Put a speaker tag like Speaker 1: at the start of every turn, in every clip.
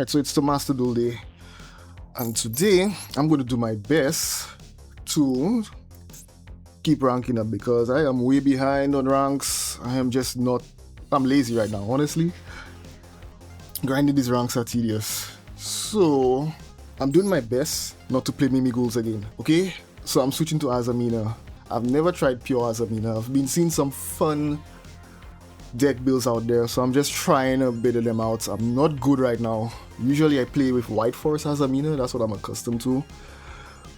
Speaker 1: Alright, so it's the Master Duel day, and today I'm going to do my best to keep ranking up because I am way behind on ranks. I'm lazy right now, honestly. Grinding these ranks are tedious. So I'm doing my best not to play Mimi Ghouls again, okay? So I'm switching to Azamina. I've never tried Pure Azamina. I've been seeing some fun deck builds out there, so I'm just trying to bid them out. I'm not good right now. Usually I play with White Forest Azamina, that's what I'm accustomed to.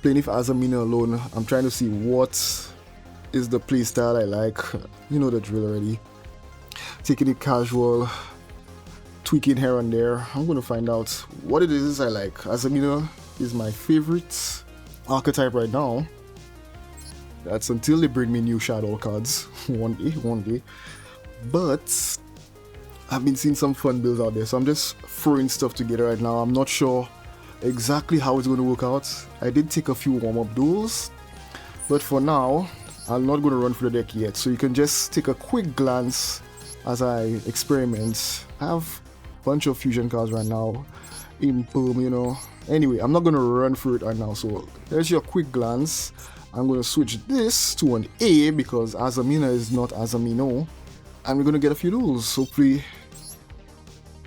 Speaker 1: Playing with Azamina alone, I'm trying to see what is the playstyle I like. You know the drill already. Taking it casual, tweaking here and there. I'm going to find out what it is I like. Azamina is my favorite archetype right now. That's until they bring me new shadow cards one day. But I've been seeing some fun builds out there, so I'm just throwing stuff together right now. I'm not sure exactly how it's going to work out. I did take a few warm-up duels, but for now I'm not going to run through the deck yet, so you can just take a quick glance as I experiment. I have a bunch of fusion cards right now in boom, you know. Anyway, I'm not going to run through it right now, so there's your quick glance. I'm going to switch this to an A because Azamina is not Azamino. And we're going to get a few duels. Hopefully,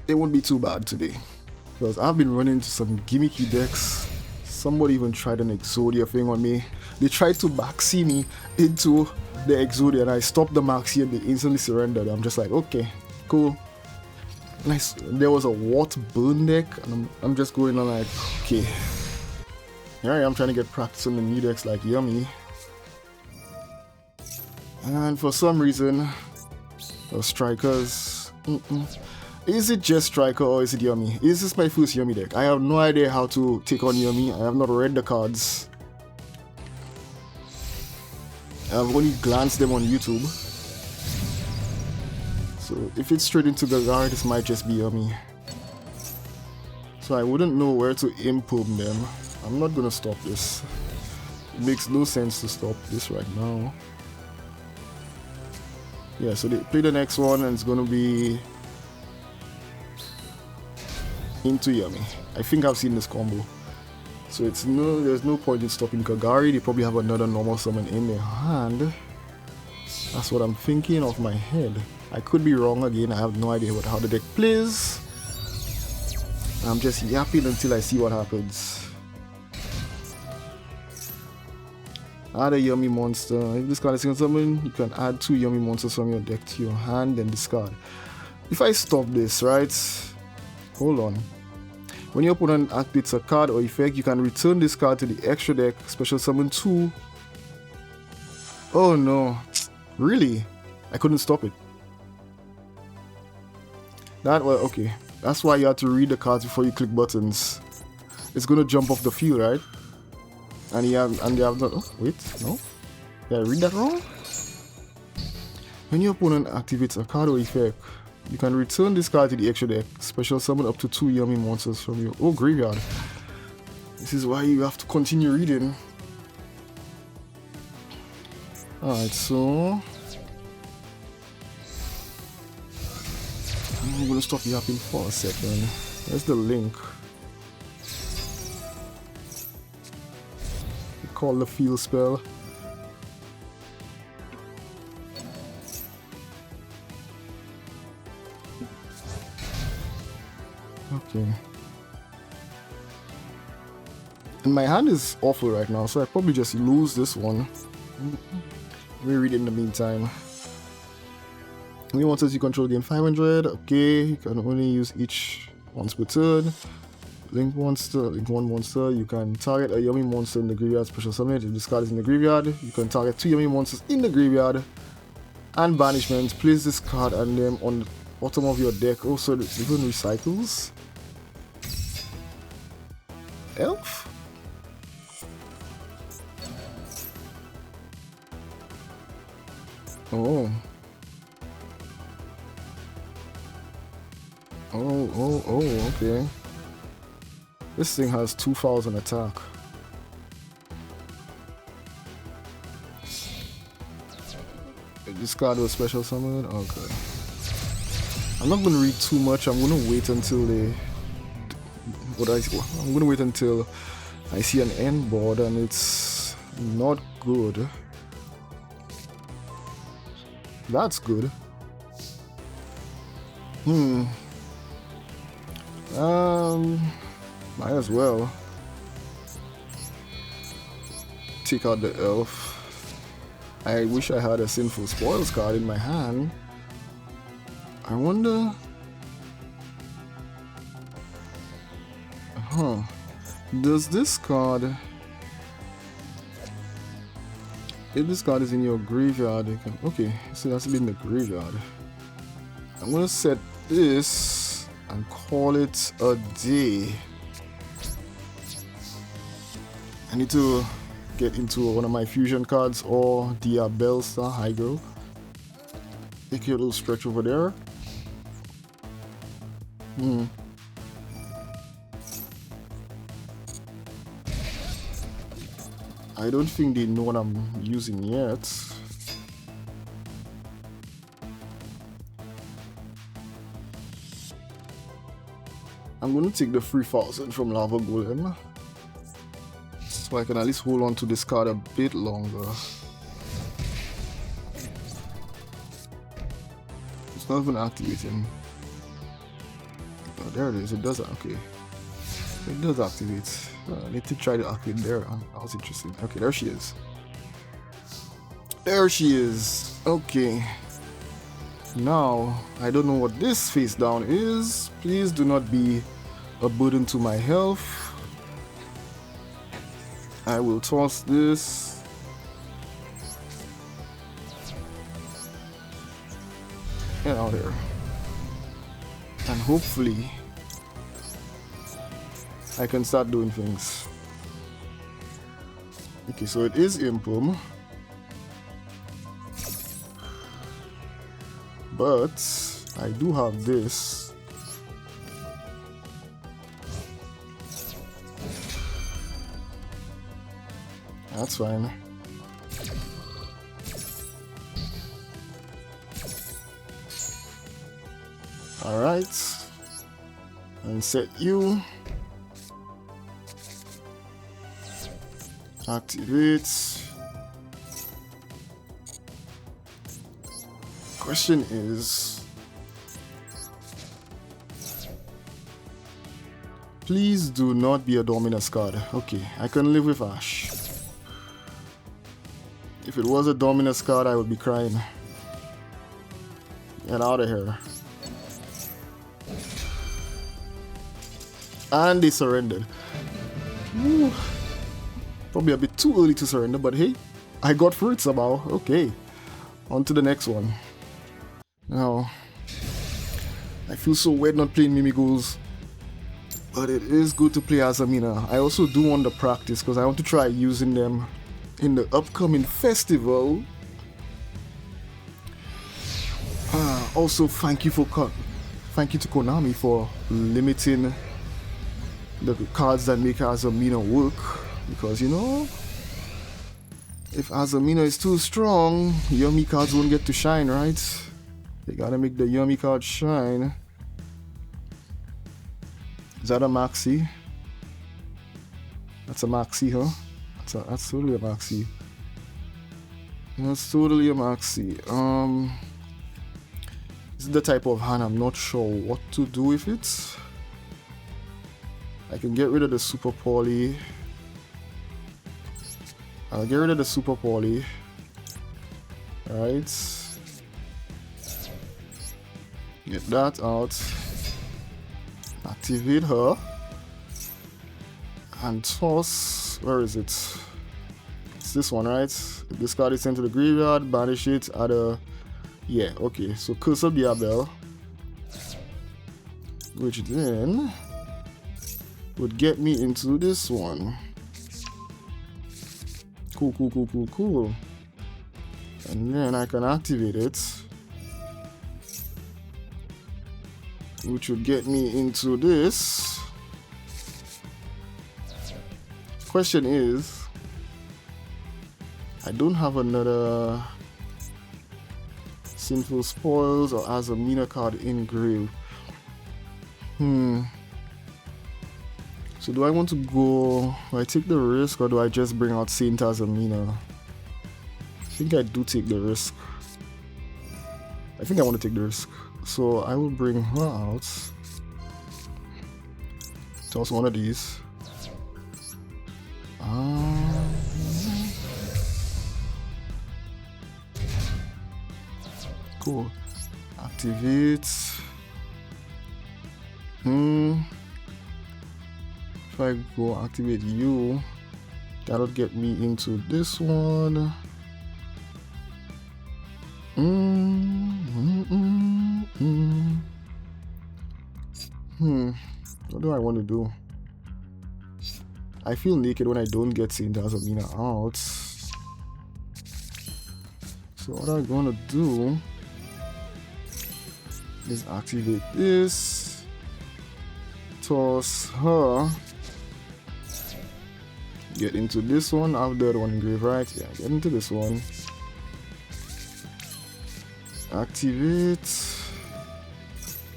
Speaker 1: they won't be too bad today. Because I've been running into some gimmicky decks. Somebody even tried an Exodia thing on me. They tried to maxi me into the Exodia and I stopped the maxi and they instantly surrendered. I'm just like, okay, cool. Nice. There was a What Burn deck and I'm just going on like, okay. Here I am trying to get practice on the new decks like Yummy. And for some reason, the strikers. Is it just striker or is it Yummy? Is this my first Yummy deck? I have no idea how to take on Yummy. I have not read the cards. I've only glanced them on YouTube. So if it's straight into the guard, this might just be Yummy. So I wouldn't know where to import them. I'm not gonna stop this. It makes no sense to stop this right now. Yeah, so they play the next one and it's gonna be into Yummy. I think I've seen this combo. So there's no point in stopping Kagari. They probably have another normal summon in their hand. That's what I'm thinking off my head. I could be wrong again. I have no idea how the deck plays. I'm just yapping until I see what happens. Add a Yummy monster. If this card is single summon, you can add 2 Yummy monsters from your deck to your hand and discard. If I stop this, right? Hold on. When your opponent activates a card or effect, you can return this card to the extra deck, special summon 2. Oh no. Really? I couldn't stop it. Okay. That's why you have to read the cards before you click buttons. It's gonna jump off the field, right? And they have not. Oh, wait, no. Did I read that wrong? When your opponent activates a card or effect, you can return this card to the extra deck. Special summon up to 2 Yummy monsters from your graveyard. This is why you have to continue reading. Alright, so I'm gonna stop yapping for a second. There's the link. Call the field spell. Okay. And my hand is awful right now, so I probably just lose this one. Let me read it in the meantime. Any monsters you control gain 500. Okay, you can only use each once per turn. Link one monster. You can target a Yummy monster in the graveyard, special summon it. If this card is in the graveyard, you can target 2 Yummy monsters in the graveyard. And banishment. Place this card and them on the bottom of your deck. Also, it even recycles. Elf? Oh. Oh, okay. This thing has 2,000 attack. This card was special summon? Okay. I'm not going to read too much. I'm going to wait until they But I'm gonna wait until I see an end board and it's not good. That's good. Might as well take out the elf. I wish I had a Sinful Spoils card in my hand. I wonder... Does this card... If this card is in your graveyard, you can... Okay, so that's in the graveyard. I'm gonna set this and call it a day. I need to get into one of my fusion cards or Diabellstar Hydro. Take a little stretch over there. I don't think they know what I'm using yet. I'm going to take the 3000 from Lava Golem, so I can at least hold on to this card a bit longer. It's not even activating. Oh, there it is. It does. Okay. It does activate. I need to try to activate there. That was interesting. Okay, there she is. There she is. Okay. Now, I don't know what this face down is. Please do not be a burden to my health. I will toss this. Get out here. And hopefully I can start doing things. Okay, so it is Impum. But I do have this. That's fine. Alright. And set you. Activate. Question is, please do not be a Dominus card. Okay, I can live with Ash. If it was a Dominus card, I would be crying. Get out of here. And they surrendered. Woo. Probably a bit too early to surrender, but hey, I got through it somehow. Okay, on to the next one. Now, I feel so weird not playing Mimigos, but it is good to play Azamina. I also do want to practice because I want to try using them in the upcoming festival. Also, thank you to Konami for limiting the cards that make Azamina work, because you know, if Azamina is too strong, yummy cards won't get to shine, right? They gotta make the yummy card shine. Is that a maxi? That's a maxi, huh? That's totally a maxi. That's totally a maxi. This is the type of hand I'm not sure what to do with it. I can get rid of the Super Poly. I'll get rid of the Super Poly. Alright. Get that out. Activate her. And toss. Where is it? It's this one, right? If this card is sent to the graveyard, banish it, add a... Yeah, okay. So Curse of Diabell. Which then would get me into this one. Cool. And then I can activate it, which would get me into this. Question is, I don't have another Sinful Spoils or Azamina card in grave. So do I want to go, do I take the risk or do I just bring out Saint Azamina? I think I do take the risk. I think I want to take the risk. So I will bring her out. Toss one of these. Cool. Activate. If I go activate you, that'll get me into this one. What do I want to do? I feel naked when I don't get Saint Azamina out. So what I'm gonna do is activate this, toss her, get into this one. I have the other one engraved, right? Yeah, get into this one. Activate,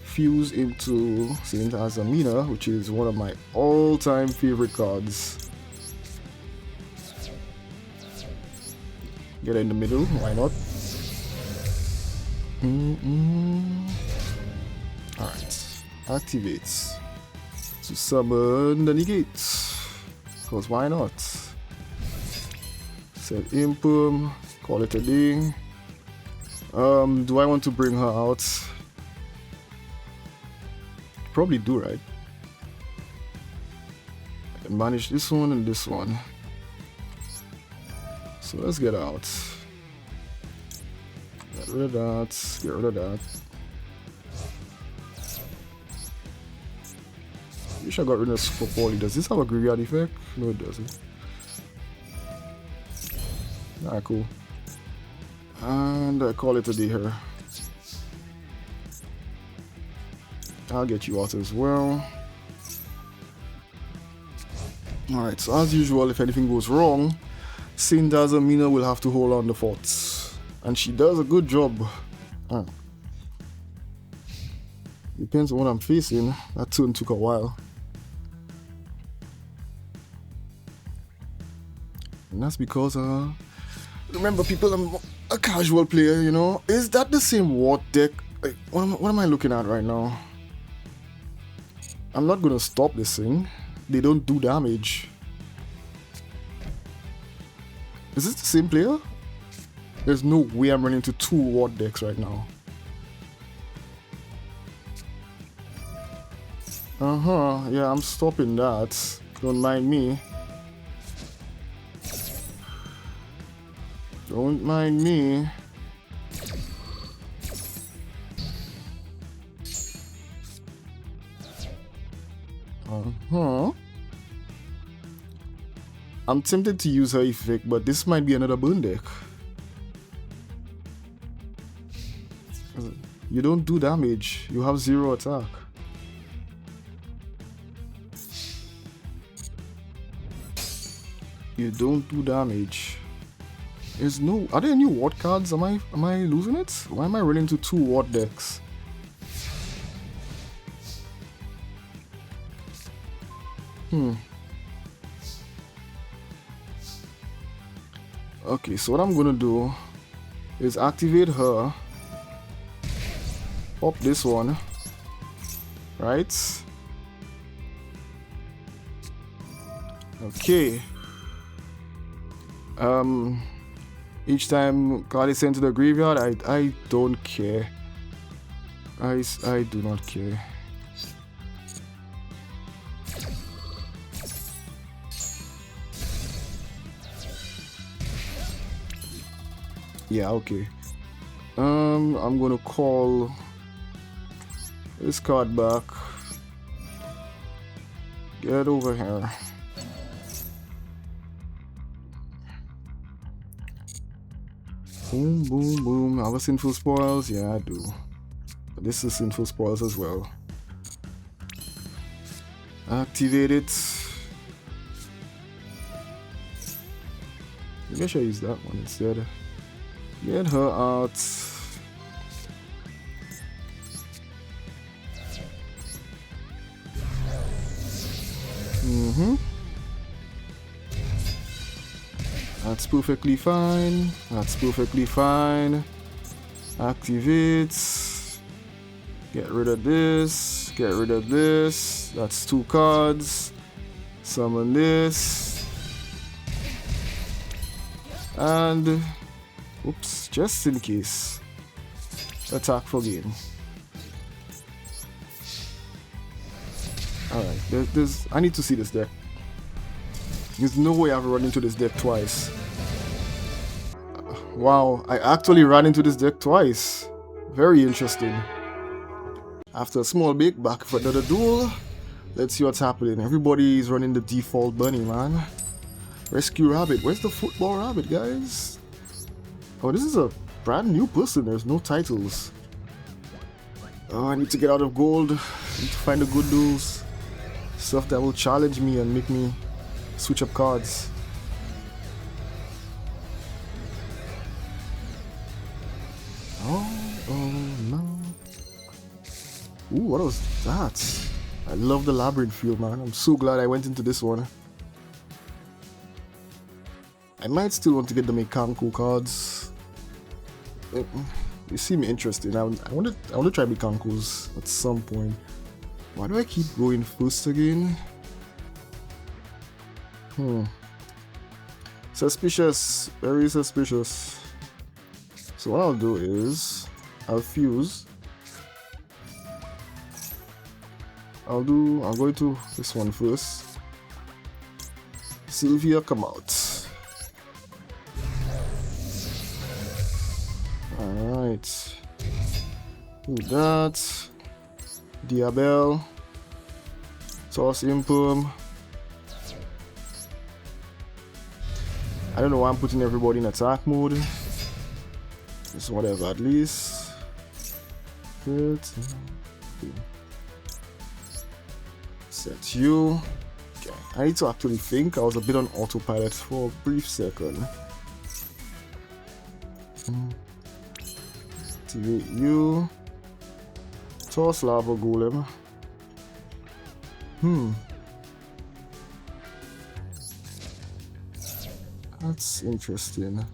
Speaker 1: fuse into Saint Azamina, which is one of my all-time favorite cards. Get in the middle, why not? Alright, activates to summon the negate, because why not? Set impum, call it a day. Do I want to bring her out? Probably do, right? And manage this one and this one. So let's get out. Get rid of that. Get rid of that. Wish I got rid of Scopoli. Does this have a graveyard effect? No, it doesn't. Alright, cool. And I call it a day here. I'll get you out as well. Alright, so as usual, if anything goes wrong, Saint Azamina will have to hold on the forts. And she does a good job. Depends on what I'm facing. That turn took a while. And that's because, remember people, I'm a casual player, you know. Is that the same Ward deck? Like, what am I looking at right now? I'm not gonna stop this thing. They don't do damage. Is this the same player? There's no way I'm running into two Ward decks right now. Yeah, I'm stopping that. Don't mind me. Don't mind me. I'm tempted to use her effect, but this might be another burn deck. You don't do damage. You have 0 attack. You don't do damage. There's no. Are there any Ward cards? Am I losing it? Why am I running into 2 Ward decks? Okay, so what I'm gonna do is activate her. Pop this one. Right? Okay. Each time card is sent to the graveyard, I don't care. I do not care. Yeah, okay. I'm gonna call this card back. Get over here. Boom, boom, boom. Have a Sinful Spoils? Yeah, I do. But this is Sinful Spoils as well. Activate it. Maybe I should use that one instead. Get her out. That's perfectly fine. That's perfectly fine. Activate. Get rid of this. Get rid of this. That's 2 cards. Summon this. And oops, just in case. Attack for game. Alright, I need to see this deck. There's no way I've run into this deck twice. Wow, I actually ran into this deck twice. Very interesting. After a small break, back for another duel. Let's see what's happening. Everybody is running the default bunny, man. Rescue Rabbit. Where's the football rabbit, guys? Oh, this is a brand new person. There's no titles. Oh, I need to get out of gold. I need to find the good duels. Stuff that will challenge me and make me switch up cards. Oh no. Ooh, what was that? I love the labyrinth field, man. I'm so glad I went into this one. I might still want to get the Mikanko cards. They seem interesting. I want to try Mikankos at some point. Why do I keep going first again? Suspicious. Very suspicious. So what I'll do is I'll fuse. I'll go into this one first. Sylvia, come out. Alright. Do that. Diabel. Toss Impum. I don't know why I'm putting everybody in attack mode. Just whatever, at least. Good. Set you. Okay. I need to actually think. I was a bit on autopilot for a brief second. Activate you. Toss Lava Golem. That's interesting.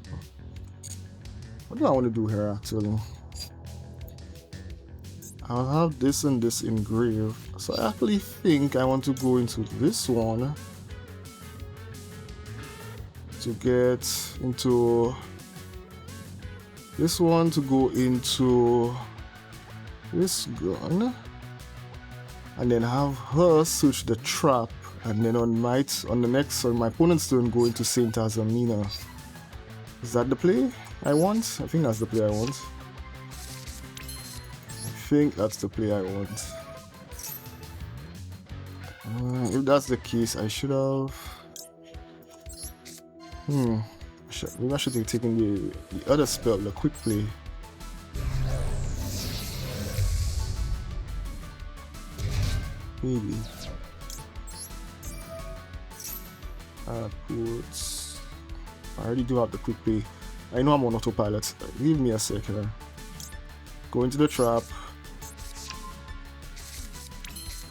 Speaker 1: What do I want to do here actually? I'll have this and this engraved. So I actually think I want to go into this one to get into this one to go into this gun and then have her switch the trap, and then on my opponent's turn go into Saint Azamina. Is that the play I want? I think that's the play I want. If that's the case, I should have. Maybe I should have taken the other spell, the quick play. Maybe. I already do have the quick play. I know I'm on autopilot. Give me a second. Go into the trap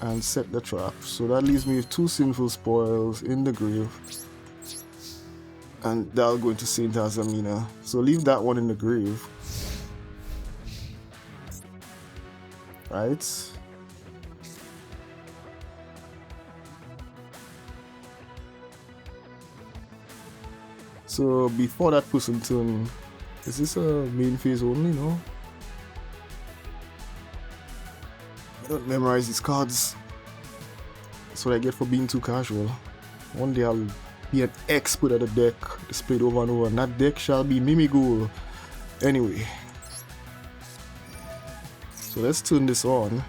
Speaker 1: and set the trap. So that leaves me with 2 sinful spoils in the grave. And that'll go into Saint Azamina. So leave that one in the grave. Right? So before that person turn, is this a main phase only? No? I don't memorize these cards. That's what I get for being too casual. One day I'll be an expert at a deck displayed over and over, and that deck shall be Mimighoul. Anyway. So let's turn this on.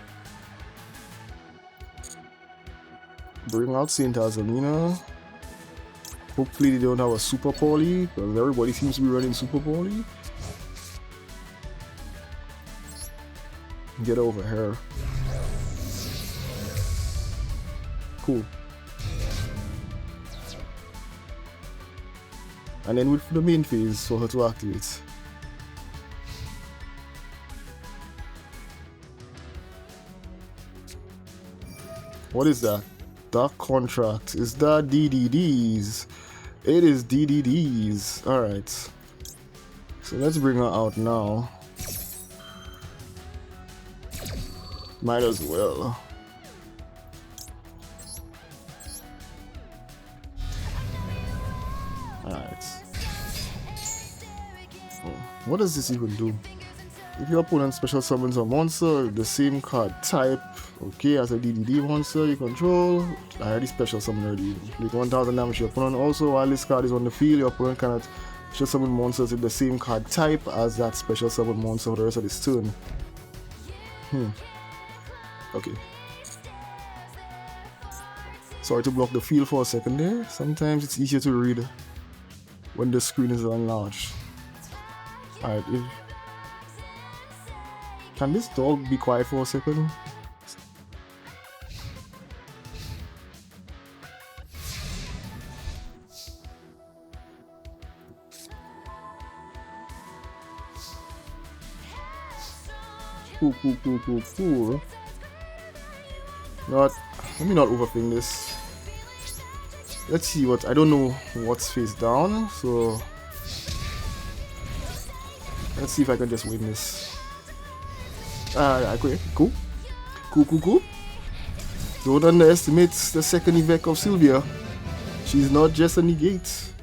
Speaker 1: Bring out Saint Azamina. Hopefully they don't have a super poly, because everybody seems to be running super poly. Get over here. Cool. And then wait for the main phase for her to activate. What is that? Dark Contract. Is that DDDs? It is DDDs. Alright. So let's bring her out now. Might as well. Alright. Oh, what does this even do? If your opponent special summons a monster, the same card type, okay, as a DDD monster you control, I already special summon already. Like 1000 damage to your opponent. Also, while this card is on the field, your opponent cannot special summon monsters with the same card type as that special summon monster for the rest of this turn. Okay. Sorry to block the field for a second there. Sometimes it's easier to read when the screen is enlarged. Alright, can this dog be quiet for a second? Cool. Let me not overthink this. Let's see what, I don't know what's face down, so let's see if I can just win this. Okay, cool. Don't underestimate the second effect of Sylvia. She's not just a negate.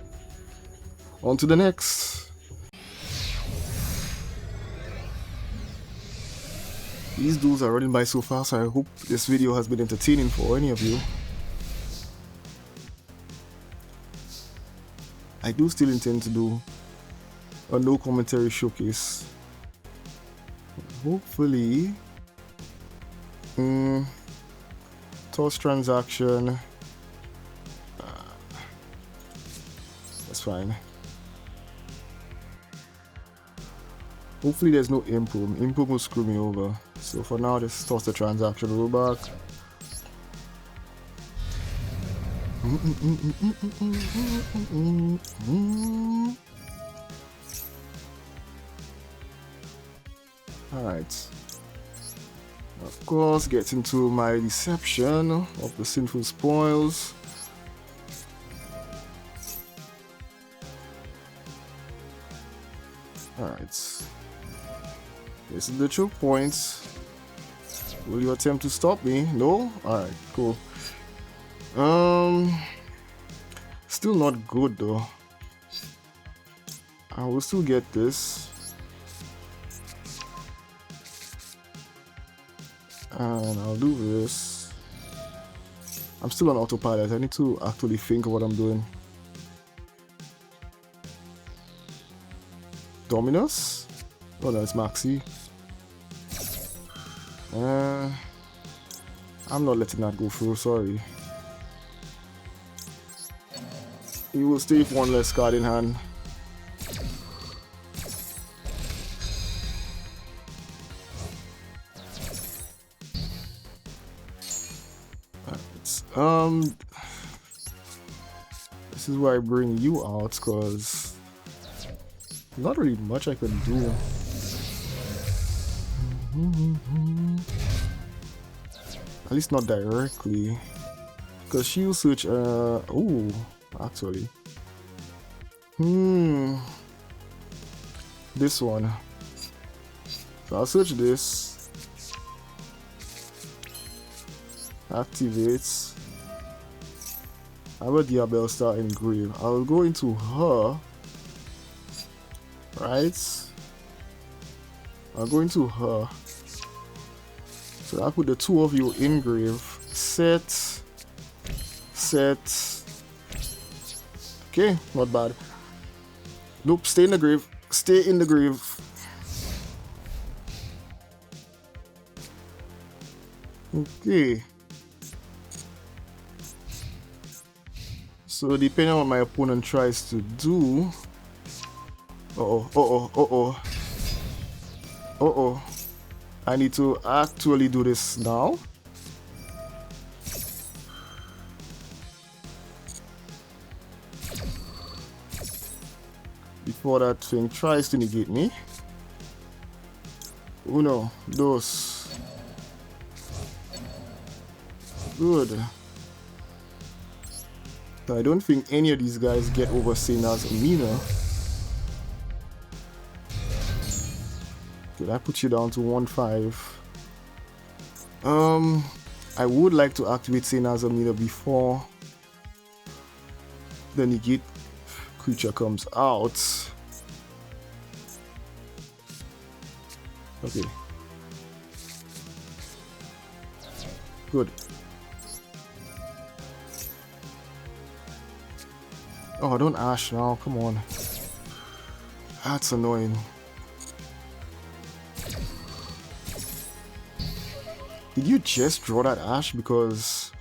Speaker 1: On to the next. These duels are running by so fast. I hope this video has been entertaining for any of you. I do still intend to do a no commentary showcase. Hopefully, toss transaction. That's fine. Hopefully there's no improve. Improve will screw me over. So for now, just toss the transaction, roll back. Alright. Of course, get into my deception of the sinful spoils. Alright. This is the choke points. Will you attempt to stop me? No? Alright, cool. Still not good though. I will still get this. And I'll do this. I'm still on autopilot. I need to actually think of what I'm doing. Dominus? Oh no, it's Maxi. I'm not letting that go through, sorry. He will stay with one less card in hand. This is why I bring you out, because not really much I can do. At least not directly, because she'll switch. Oh, actually, this one. So I'll switch this. Activates. I have a Diabell Star engrave. I'll go into her. Right. I'll go into her. So I'll put the two of you engrave. Set. Okay, not bad. Nope, stay in the grave. Stay in the grave. Okay. So depending on what my opponent tries to do. I need to actually do this now. Before that thing tries to negate me. Uno, dos. Good. I don't think any of these guys get over Saint Azamina. Okay, that puts you down to 1-5. I would like to activate Saint Azamina before the negate creature comes out. Okay. Good. Oh, don't Ash now, come on. That's annoying. Did you just draw that Ash? Because...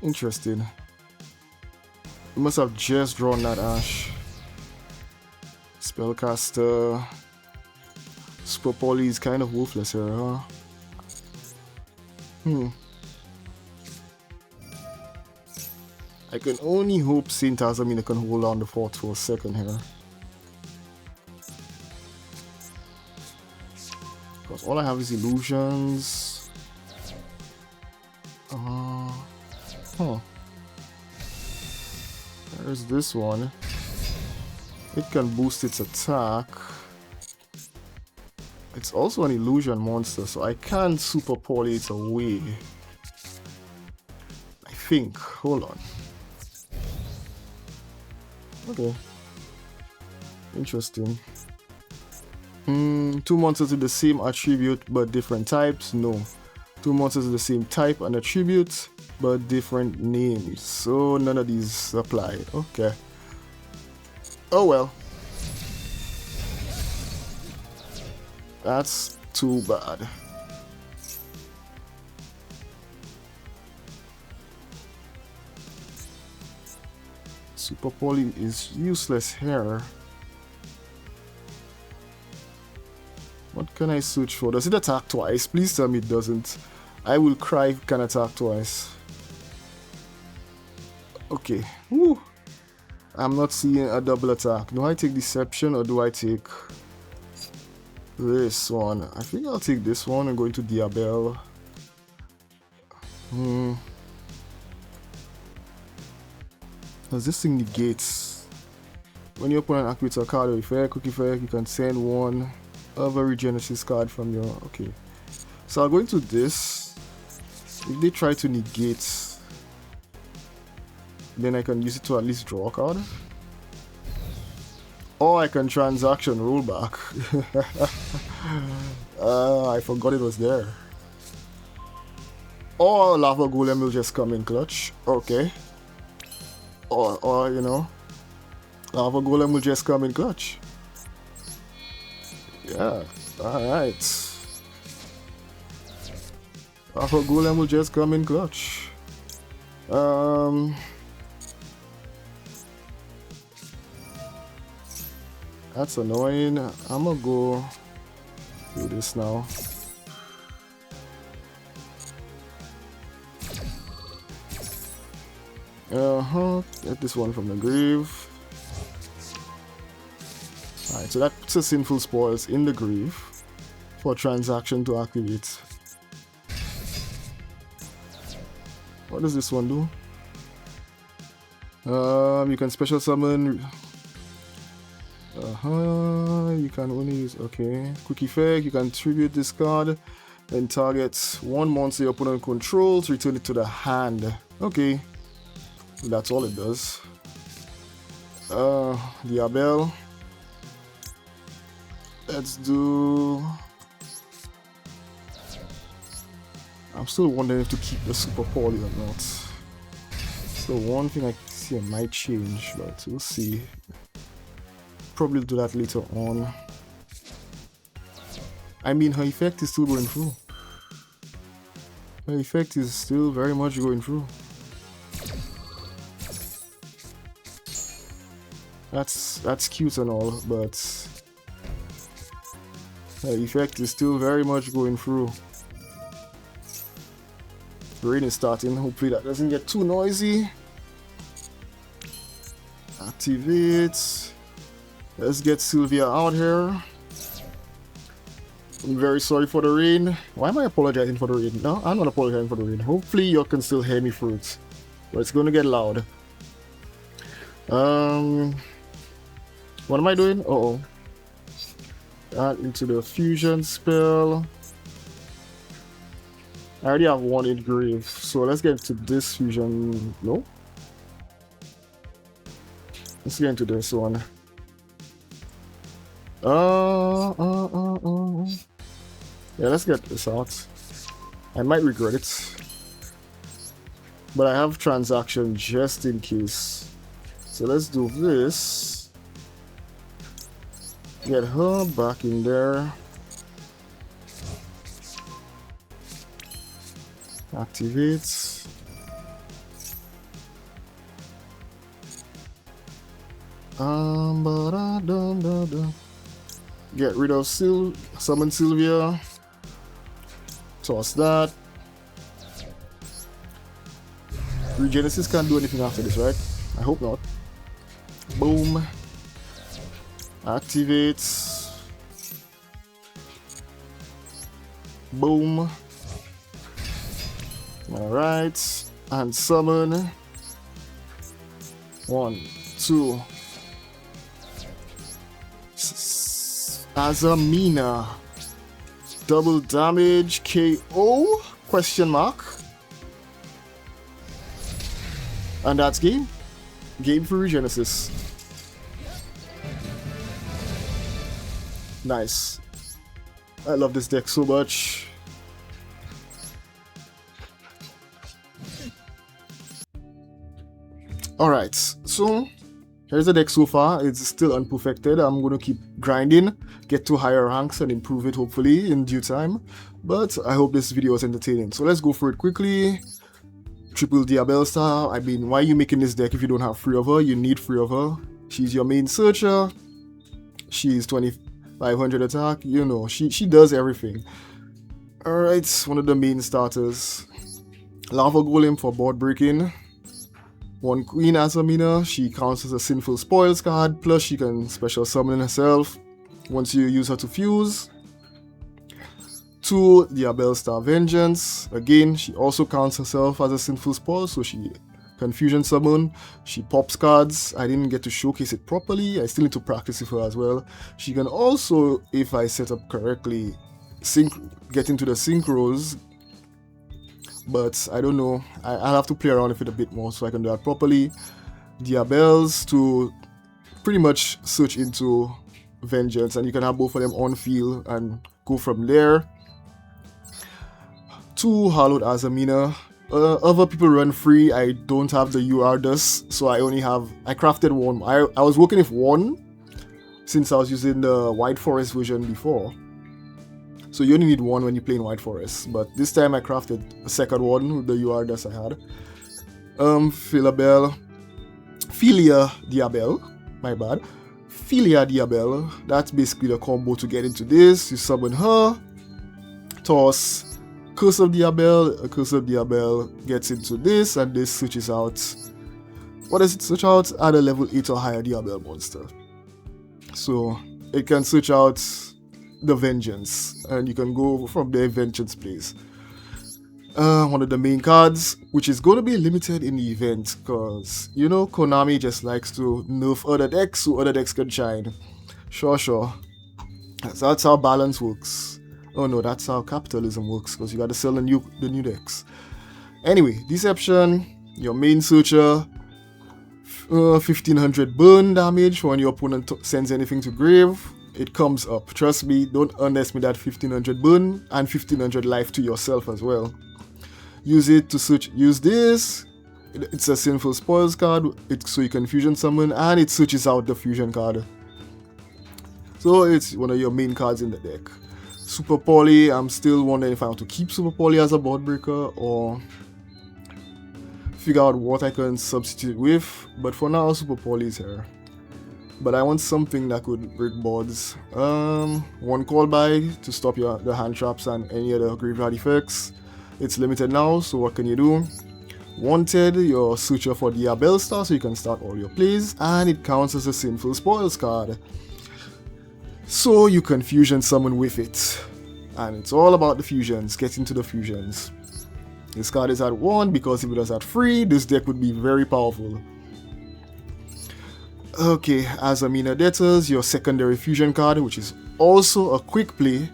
Speaker 1: interesting. You must have just drawn that Ash. Spellcaster. Super Poly is kind of worthless here, huh? I can only hope Saint Azamina can hold on the fort for a second here. Because all I have is illusions. There's this one. It can boost its attack. It's also an illusion monster, so I can't super poly it away. I think. Hold on. Okay. Interesting. 2 monsters with the same attribute but different types? No. 2 monsters with the same type and attribute but different names. So none of these apply. Okay. Oh well. That's too bad. Super Poly is useless here. What can I switch for? Does it attack twice? Please tell me it doesn't. I will cry if it can attack twice. Okay. Woo. I'm not seeing a double attack. Do I take Deception or do I take this one? I think I'll take this one and go into Diabel. Because this thing negates. When your opponent activates a card or effect, quick effect, you can send one other Regenesis card from your... okay. So I'll go into this. If they try to negate, then I can use it to at least draw a card. Or I can transaction rollback. I forgot it was there. Or Lava Golem will just come in clutch. Okay. Or you know, Lava Golem will just come in clutch. Yeah, alright. Lava Golem will just come in clutch. That's annoying. I'm gonna go do this now. Get this one from the grave. Alright, so that puts the Sinful Spoils in the grave for transaction to activate. What does this one do? You can special summon. You can only use, okay. Quick effect, you can tribute this card, then target one monster your opponent controls, return it to the hand. Okay. That's all it does. Diabel. Let's do... I'm still wondering if to keep the Super Poly or not. So one thing I see I might change, but we'll see. Probably do that later on. I mean, her effect is still going through. Her effect is still very much going through. That's cute and all, but the effect is still very much going through. The rain is starting. Hopefully that doesn't get too noisy. Activate. Let's get Sylvia out here. I'm very sorry for the rain. Why am I apologizing for the rain? No, I'm not apologizing for the rain. Hopefully you can still hear me through it. But it's going to get loud. What am I doing? Uh-oh. Add into the fusion spell. I already have one engrave, so let's get into this fusion. No? Let's get into this one. Yeah, let's get this out. I might regret it, but I have transaction just in case. So let's do this. Get her back in there. Activate. Get rid of summon Sylvia. Toss that. Regenesis can't do anything after this, right? I hope not. Boom. Activate. Boom. Alright. And summon. 1, 2. Azamina. Double damage KO? Question mark. And that's game. Game for Regenesis. Nice. I love this deck so much. Alright, so here's the deck so far. It's still unperfected. I'm going to keep grinding, get to higher ranks and improve it hopefully in due time. But I hope this video is entertaining. So let's go for it quickly. Triple Diabel Star. I mean, why are you making this deck if you don't have 3 of her? You need 3 of her. She's your main searcher. She's 2500 attack. You know, she does everything. Alright, one of the main starters. Lava Golem for board breaking. 1 Queen Azamina, she counts as a Sinful Spoils card, plus she can special summon herself once you use her to fuse. 2 Diabel Star Vengeance, again she also counts herself as a Sinful Spoil, so she can fusion summon. She pops cards. I didn't get to showcase it properly, I still need to practice with her as well. She can also, if I set up correctly, get into the synchros. But I don't know, I'll have to play around with it a bit more so I can do that properly. Diabels to pretty much search into Vengeance, and you can have both of them on field and go from there. 2 Hallowed Azamina. Other people run free. I don't have the UR dust, so I crafted 1. I was working with 1 since I was using the White Forest version before. So you only need 1 when you play in White Forest, but this time I crafted a second one with the UR dust I had. Philia Diabel, my bad. Philia Diabel, that's basically the combo to get into this. You summon her, toss Curse of Diabel, a Curse of Diabel gets into this, and this switches out. What does it switch out? Add a level 8 or higher Diabel monster. So it can switch out the Vengeance, and you can go from there. Vengeance plays one of the main cards, which is going to be limited in the event, because you know Konami just likes to nerf other decks so other decks can shine. Sure, that's how balance works. Oh no, that's how capitalism works, because you got to sell the new decks. Anyway, Deception, your main searcher, 1500 burn damage when your opponent sends anything to grave. It comes up. Trust me, don't underestimate that 1500 burn and 1500 life to yourself as well. Use it to search. Use this. It's a Sinful Spoils card, so you can fusion summon, and it switches out the fusion card. So it's one of your main cards in the deck. Super Poly, I'm still wondering if I want to keep Super Poly as a board breaker or figure out what I can substitute with. But for now, Super Poly is here. But I want something that could break boards. 1 call by to stop the hand traps and any other graveyard effects. It's limited now, so what can you do? Wanted, your searcher for Diabel Star, so you can start all your plays, and it counts as a Sinful Spoils card. So you can fusion summon with it. And it's all about the fusions, get into the fusions. This card is at 1 because if it was at 3, this deck would be very powerful. Okay, Azamina Debtors, your secondary fusion card, which is also a quick play.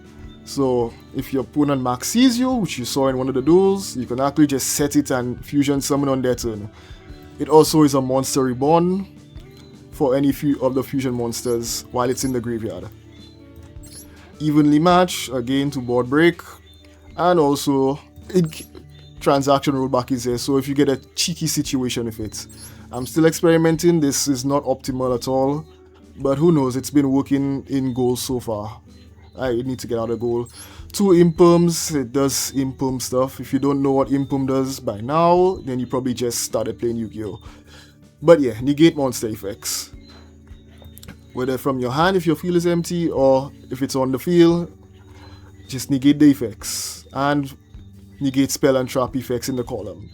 Speaker 1: So if your opponent max sees you, which you saw in one of the duels, you can actually just set it and fusion summon on their turn. It also is a monster reborn for any few of the fusion monsters while it's in the graveyard. Evenly match, again to board break, and also transaction rollback is there, so if you get a cheeky situation with it. I'm still experimenting, this is not optimal at all, but who knows, it's been working in goal so far. I need to get out of goal. 2 imperms, it does imperm stuff. If you don't know what imperm does by now, then you probably just started playing Yu-Gi-Oh! But yeah, negate monster effects. Whether from your hand if your field is empty, or if it's on the field, just negate the effects. And negate spell and trap effects in the column.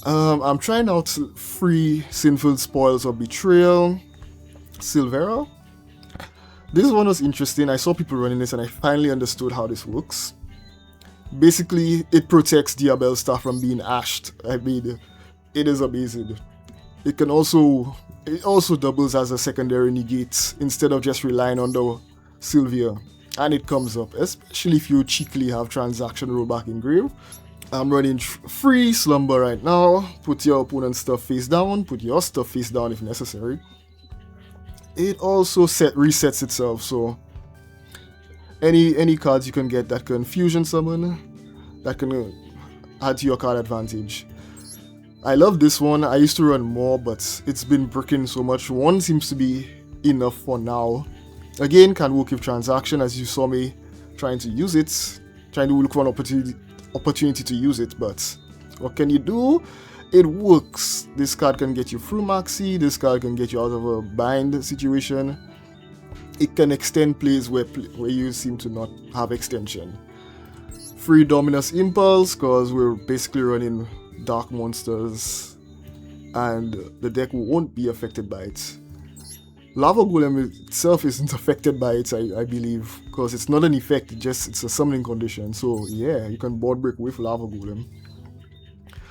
Speaker 1: I'm trying out free Sinful Spoils of Betrayal. Silvera. This one was interesting. I saw people running this and I finally understood how this works. Basically, it protects Diabell stuff from being ashed. I mean, it is amazing. It also doubles as a secondary negate instead of just relying on the Sylvia. And it comes up, especially if you cheekily have transaction rollback in grave. I'm running free Slumber right now. Put your opponent's stuff face down, put your stuff face down if necessary. It also resets itself, so any cards you can get that can fusion summon, that can add to your card advantage. I love this one. I used to run more, but it's been bricking so much. 1 seems to be enough for now. Again, can work with transaction, as you saw me trying to use it, trying to look for an opportunity to use it, but what can you do? It works. This card can get you through Maxi, this card can get you out of a bind situation. It can extend plays where you seem to not have extension. Free Dominus Impulse, because we're basically running dark monsters and the deck won't be affected by it. Lava Golem itself isn't affected by it, I believe, because it's not an effect, it's a summoning condition. So yeah, you can board break with Lava Golem.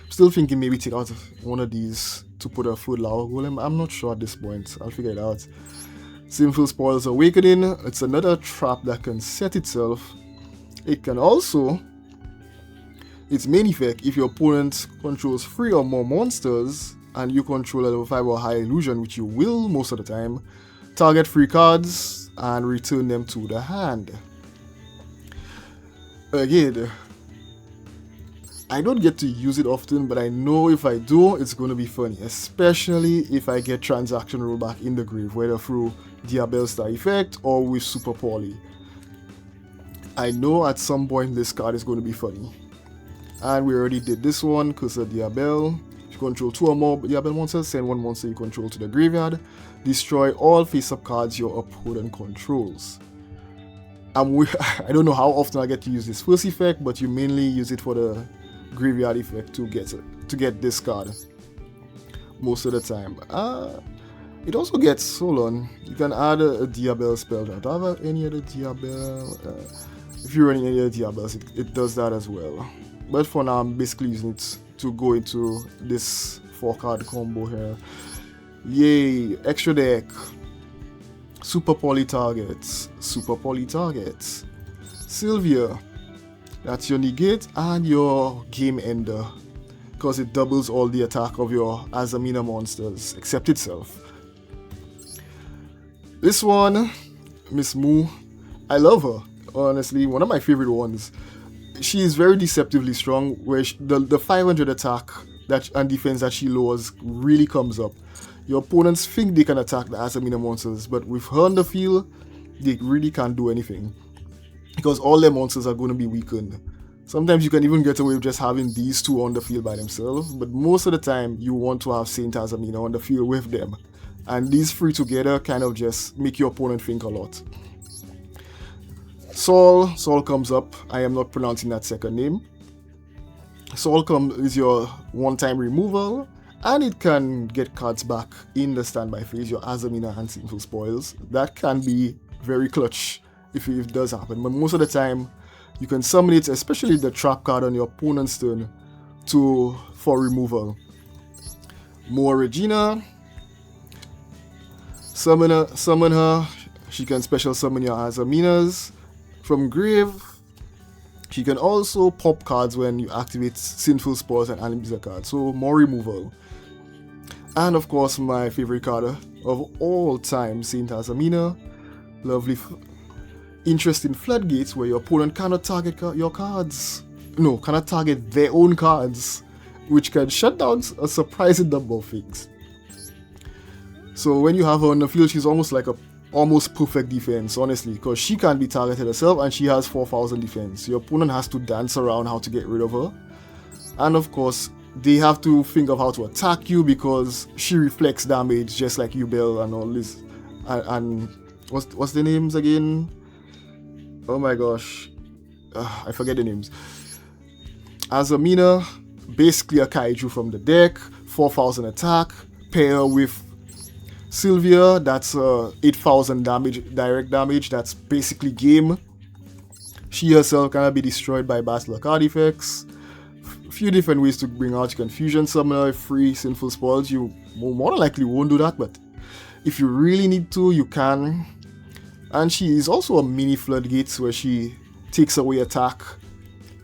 Speaker 1: Still thinking maybe take out one of these to put a full Lava Golem. I'm not sure at this point, I'll figure it out. Sinful Spoils Awakening, it's another trap that can set itself. It can also, its main effect, if your opponent controls 3 or more monsters, and you control a level 5 or higher illusion, which you will most of the time, target 3 cards and return them to the hand. Again, I don't get to use it often, but I know if I do, it's going to be funny, especially if I get transaction rollback in the grave, whether through Diabell Star effect or with Super Poly. I know at some point this card is going to be funny. And we already did this one because of Diabell. If you control 2 or more Diabell monsters, send 1 monster you control to the graveyard. Destroy all face-up cards your opponent controls. I don't know how often I get to use this first effect, but you mainly use it for the graveyard effect to get this card most of the time. It also gets, hold on, you can add a Diabell spell. Do I have any other Diabell? If you're running any other Diabells, it does that as well. But for now, I'm basically using it to go into this 4-card combo here. Yay, extra deck. Super Poly targets. Super Poly targets. Sylvia. That's your negate and your game ender, because it doubles all the attack of your Azamina monsters, except itself. This one, Miss Moo, I love her, honestly, one of my favorite ones. She is very deceptively strong, where the 500 attack and defense that she lowers really comes up. Your opponents think they can attack the Azamina monsters, but with her on the field, they really can't do anything, because all their monsters are going to be weakened. Sometimes you can even get away with just having these 2 on the field by themselves, but most of the time you want to have Saint Azamina on the field with them. And these 3 together kind of just make your opponent think a lot. Saul comes up. I am not pronouncing that second name. Saul is your one-time removal, and it can get cards back in the standby phase, your Azamina and Sinful Spoils. That can be very clutch if it does happen, but most of the time you can summon it, especially the trap card on your opponent's turn, for removal. More Regina. summon her. She can special summon your Azaminas from grave. She can also pop cards when you activate Sinful Spores and Animbiza cards, so more removal. And of course, my favorite card of all time, Saint Azamina. Lovely, interesting floodgates where your opponent cannot target your cards. No, cannot target their own cards, which can shut down a surprising number of things. So when you have her on the field, she's almost like a almost perfect defense, honestly, because she can't be targeted herself and she has 4,000 defense. Your opponent has to dance around how to get rid of her. And of course, they have to think of how to attack you because she reflects damage just like Yubel and all this. And what's the names again? Oh my gosh. I forget the names. Azamina, basically a kaiju from the deck, 4,000 attack, pair with Sylvia, that's 8,000 damage, direct damage, that's basically game. She herself cannot be destroyed by Battle card effects. Few different ways to bring out Confusion Summoner, free Sinful Spores. You more than likely won't do that, but if you really need to, you can. And she is also a mini Floodgates where she takes away attack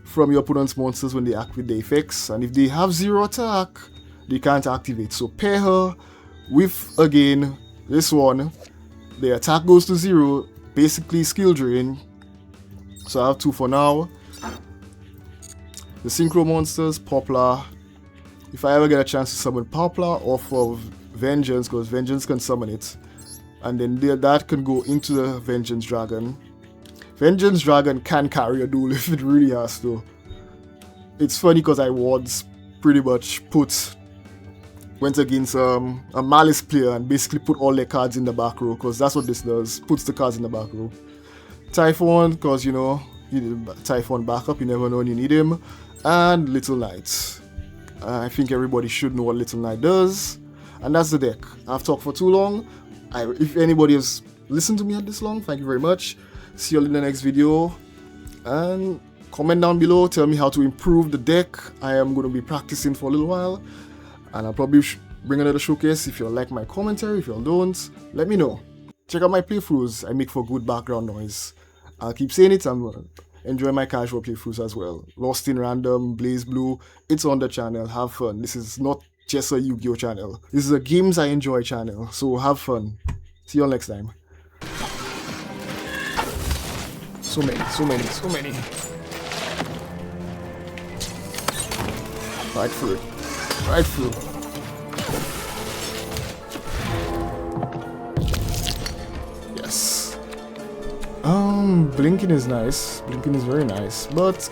Speaker 1: from your opponent's monsters when they activate the effects, and if they have 0 attack, they can't activate. So pair her with, again, this one. The attack goes to 0, basically skill drain. So I have 2 for now. The Synchro monsters, Poplar. If I ever get a chance to summon Poplar off of Vengeance, because Vengeance can summon it, and then that can go into the Vengeance Dragon. Vengeance Dragon can carry a duel if it really has to. It's funny because I once pretty much went against a Malice player and basically put all their cards in the back row, because that's what this does, puts the cards in the back row. Typhon, because you know, you need Typhon backup, you never know when you need him. And Little Knight. I think everybody should know what Little Knight does. And that's the deck. I've talked for too long. If anybody has listened to me at this long, thank you very much. See you all in the next video. And comment down below, tell me how to improve the deck. I am going to be practicing for a little while. And I'll probably bring another showcase. If you like my commentary, if you don't, let me know. Check out my playthroughs. I make for good background noise. I'll keep saying it. I'm enjoying my casual playthroughs as well. Lost in Random, Blaze Blue. It's on the channel. Have fun. This is not just a Yu-Gi-Oh channel. This is a games I enjoy channel. So have fun. See you all next time. So many. Right through. Right through. Yes. Blinking is nice. Blinking is very nice. But